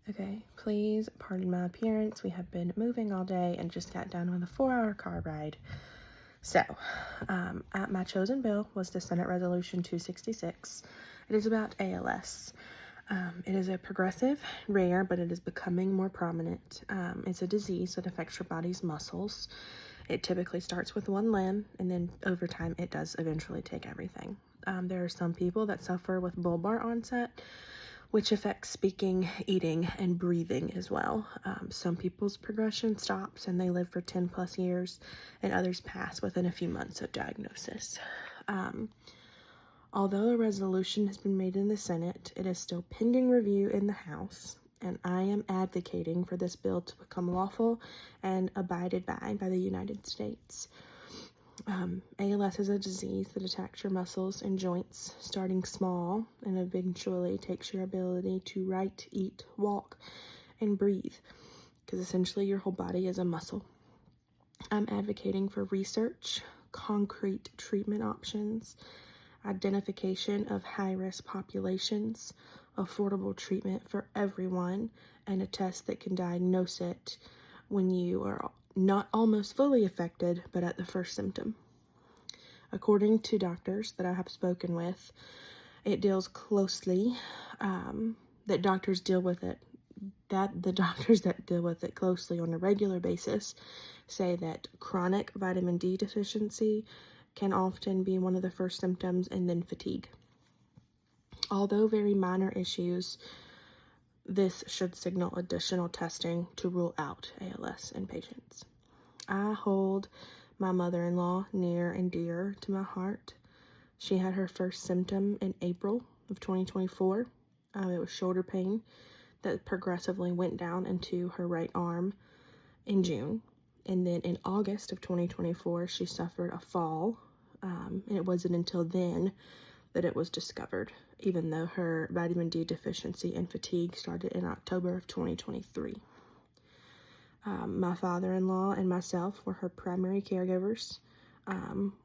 Okay, please pardon my appearance. We have been moving all day and just got done with a 4-hour car ride. So, my chosen bill was the Senate Resolution 266. It is about ALS. It is a progressive, rare, but it is becoming more prominent. It's a disease that affects your body's muscles. It typically starts with one limb, and then over time, it does eventually take everything. There are some people that suffer with bulbar onset, which affects speaking, eating, and breathing as well. Some people's progression stops and they live for 10 plus years, and others pass within a few months of diagnosis. Although a resolution has been made in the Senate, it is still pending review in the House, and I am advocating for this bill to become lawful and abided by the United States. ALS is a disease that attacks your muscles and joints, starting small and eventually takes your ability to write, eat, walk, and breathe, because essentially your whole body is a muscle. I'm advocating for research, concrete treatment options, identification of high-risk populations, affordable treatment for everyone, and a test that can diagnose it when you are not almost fully affected, but at the first symptom. According to doctors that I have spoken with, it deals closely, that doctors deal with it, that the doctors that deal with it closely on a regular basis say that chronic vitamin D deficiency can often be one of the first symptoms, and then fatigue. Although very minor issues, this should signal additional testing to rule out ALS in patients. I hold my mother-in-law near and dear to my heart. She had her first symptom in April of 2024. It was shoulder pain that progressively went down into her right arm in June. And then in August of 2024, she suffered a fall. And it wasn't until then that it was discovered, even though her vitamin D deficiency and fatigue started in October of 2023. My father-in-law and myself were her primary caregivers.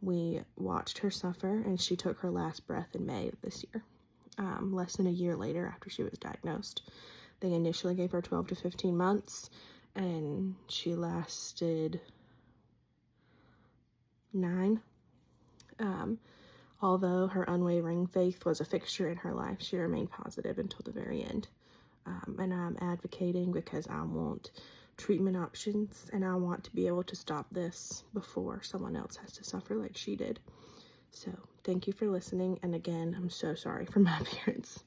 We watched her suffer, and she took her last breath in May of this year, less than a year later after she was diagnosed. They initially gave her 12 to 15 months, and she lasted 9. Although her unwavering faith was a fixture in her life, she remained positive until the very end. And I'm advocating because I want treatment options, and I want to be able to stop this before someone else has to suffer like she did. So thank you for listening, and again, I'm so sorry for my appearance.